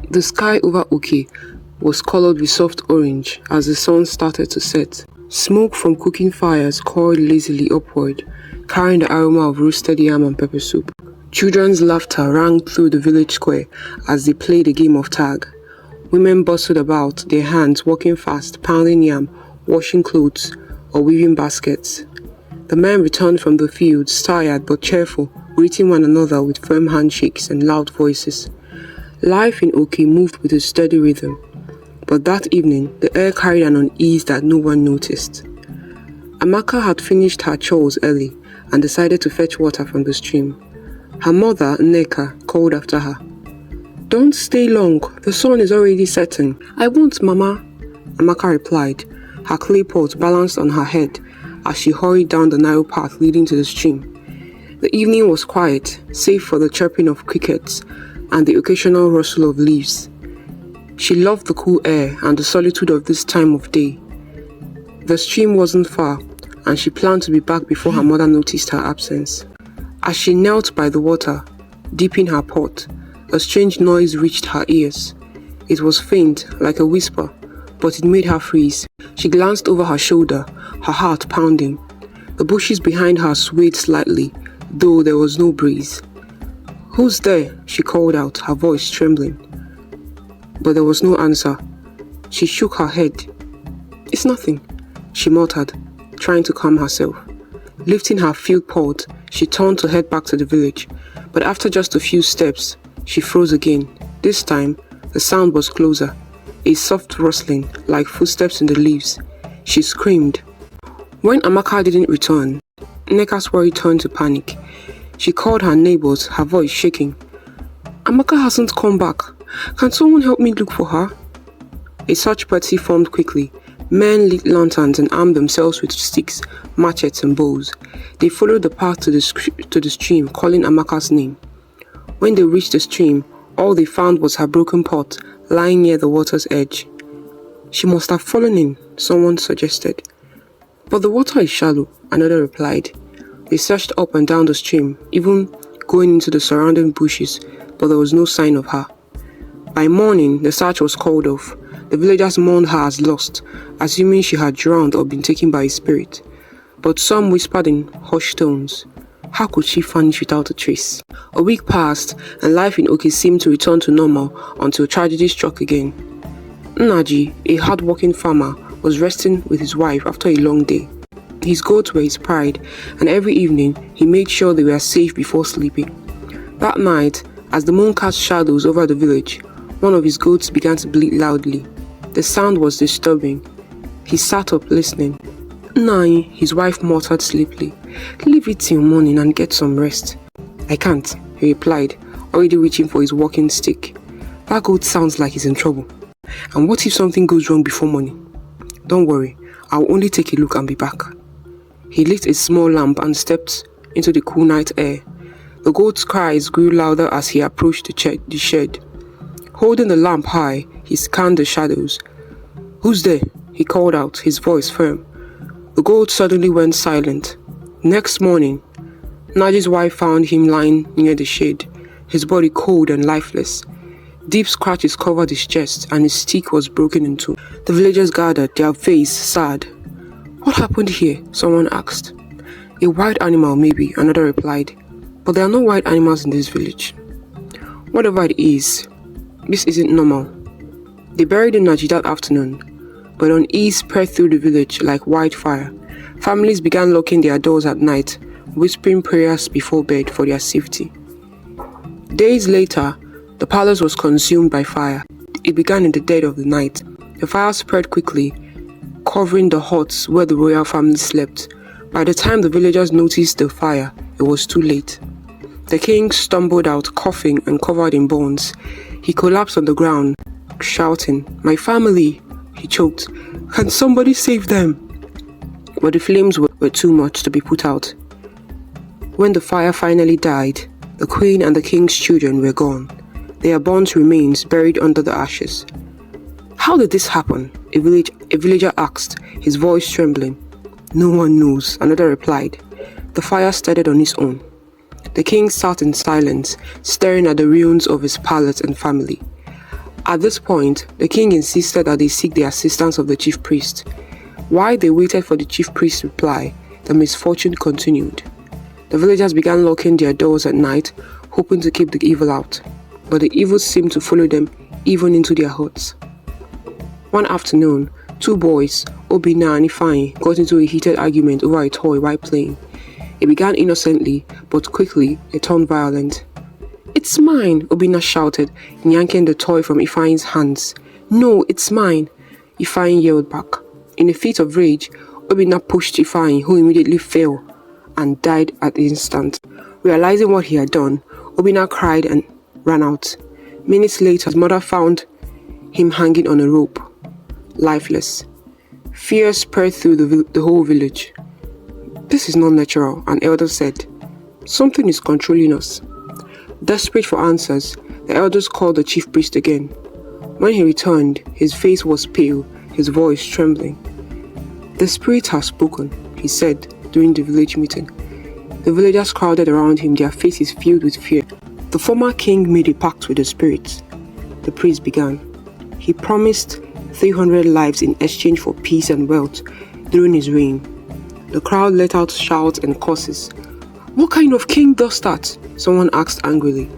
The sky over Uki was colored with soft orange as the sun started to set. Smoke from cooking fires curled lazily upward, carrying the aroma of roasted yam and pepper soup. Children's laughter rang through the village square as they played a game of tag. Women bustled about, their hands working fast, pounding yam, washing clothes, or weaving baskets. The men returned from the fields, tired but cheerful, greeting one another with firm handshakes and loud voices. Life in Oki moved with a steady rhythm, but that evening the air carried an unease that no one noticed. Amaka had finished her chores early and decided to fetch water from the stream. Her mother, Nneka, called after her. "Don't stay long, the sun is already setting." "I won't, Mama," Amaka replied, her clay pot balanced on her head as she hurried down the narrow path leading to the stream. The evening was quiet, save for the chirping of crickets and the occasional rustle of leaves. She loved the cool air and the solitude of this time of day. The stream wasn't far, and she planned to be back before her mother noticed her absence. As she knelt by the water, dipping her pot, a strange noise reached her ears. It was faint, like a whisper, but it made her freeze. She glanced over her shoulder, her heart pounding. The bushes behind her swayed slightly, though there was no breeze. "Who's there?" she called out, her voice trembling. But there was no answer. She shook her head. "It's nothing," she muttered, trying to calm herself. Lifting her field pot, she turned to head back to the village, but after just a few steps, she froze again. This time, the sound was closer, a soft rustling, like footsteps in the leaves. She screamed. When Amaka didn't return, Nneka's worry turned to panic. She called her neighbors, her voice shaking. "Amaka hasn't come back. Can someone help me look for her?" A search party formed quickly. Men lit lanterns and armed themselves with sticks, machetes and bows. They followed the path to the stream, calling Amaka's name. When they reached the stream, all they found was her broken pot, lying near the water's edge. "She must have fallen in," someone suggested. "But the water is shallow," another replied. They searched up and down the stream, even going into the surrounding bushes, but there was no sign of her. By morning, the search was called off. The villagers mourned her as lost, assuming she had drowned or been taken by a spirit. But some whispered in hushed tones, "How could she vanish without a trace?" A week passed, and life in Oki seemed to return to normal until tragedy struck again. Nnaji, a hard-working farmer, was resting with his wife after a long day. His goats were his pride, and every evening he made sure they were safe before sleeping. That night, as the moon cast shadows over the village, one of his goats began to bleat loudly. The sound was disturbing. He sat up listening. "Nai," his wife muttered sleepily. "Leave it till morning and get some rest." "I can't," he replied, already reaching for his walking stick. "That goat sounds like he's in trouble. And what if something goes wrong before morning?" "Don't worry, I'll only take a look and be back." He lit a small lamp and stepped into the cool night air. The goat's cries grew louder as he approached the shed. Holding the lamp high, he scanned the shadows. "Who's there?" he called out, his voice firm. The goat suddenly went silent. Next morning, Naji's wife found him lying near the shed, his body cold and lifeless. Deep scratches covered his chest, and his stick was broken in two. The villagers gathered, their face sad. "What happened here?" someone asked. "A wild animal, maybe," another replied. "But there are no wild animals in this village." "Whatever it is, this isn't normal." They buried Nnaji that afternoon, but unease spread through the village like wildfire. Families began locking their doors at night, whispering prayers before bed for their safety. Days later, the palace was consumed by fire. It began in the dead of the night. The fire spread quickly, covering the huts where the royal family slept. By the time the villagers noticed the fire, it was too late. The king stumbled out, coughing and covered in bones. He collapsed on the ground, shouting, "My family!" He choked. "Can somebody save them?" But the flames were too much to be put out. When the fire finally died, the queen and the king's children were gone, their burnt remains buried under the ashes. "How did this happen?" a villager asked, his voice trembling. "No one knows," another replied. "The fire started on its own." The king sat in silence, staring at the ruins of his palace and family. At this point, the king insisted that they seek the assistance of the chief priest. While they waited for the chief priest's reply, the misfortune continued. The villagers began locking their doors at night, hoping to keep the evil out, but the evil seemed to follow them even into their huts. One afternoon, two boys, Obinna and Ifeanyi, got into a heated argument over a toy while playing. It began innocently, but quickly it turned violent. "It's mine!" Obinna shouted, yanking the toy from Ifeanyi's hands. "No, it's mine!" Ifeanyi yelled back. In a fit of rage, Obinna pushed Ifeanyi, who immediately fell and died at the instant. Realizing what he had done, Obinna cried and ran out. Minutes later, his mother found him hanging on a rope, lifeless. Fear spread through the whole village. "This is not natural," an elder said. "Something is controlling us." Desperate for answers, the elders called the chief priest again. When he returned, his face was pale, his voice trembling. "The spirit has spoken," he said during the village meeting. The villagers crowded around him, their faces filled with fear. The former king made a pact with the spirits. The priest began. He promised 300 lives in exchange for peace and wealth during his reign. The crowd let out shouts and curses. "What kind of king does that?" someone asked angrily.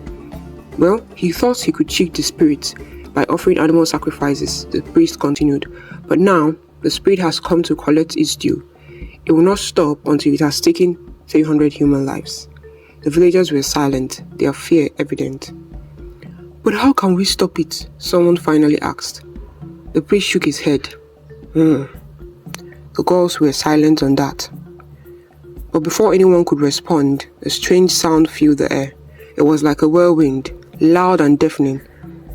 "Well, he thought he could cheat the spirits by offering animal sacrifices," the priest continued. "But now, the spirit has come to collect its due. It will not stop until it has taken 300 human lives." The villagers were silent, their fear evident. "But how can we stop it?" someone finally asked. The priest shook his head. The girls were silent on that. But before anyone could respond, a strange sound filled the air. It was like a whirlwind, loud and deafening,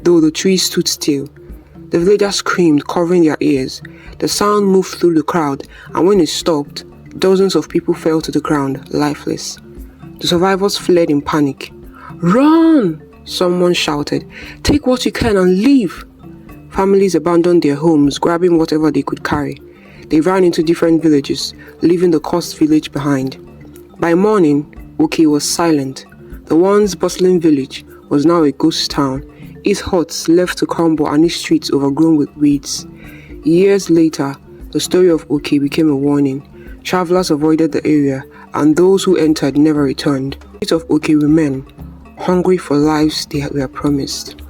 though the trees stood still. The villagers screamed, covering their ears. The sound moved through the crowd, and when it stopped, dozens of people fell to the ground, lifeless. The survivors fled in panic. "Run!" someone shouted. "Take what you can and leave!" Families abandoned their homes, grabbing whatever they could carry. They ran into different villages, leaving the cursed village behind. By morning, Oke was silent. The once bustling village was now a ghost town, its huts left to crumble and its streets overgrown with weeds. Years later, the story of Oke became a warning. Travelers avoided the area, and those who entered never returned. The spirits of Oke remain, hungry for lives they were promised.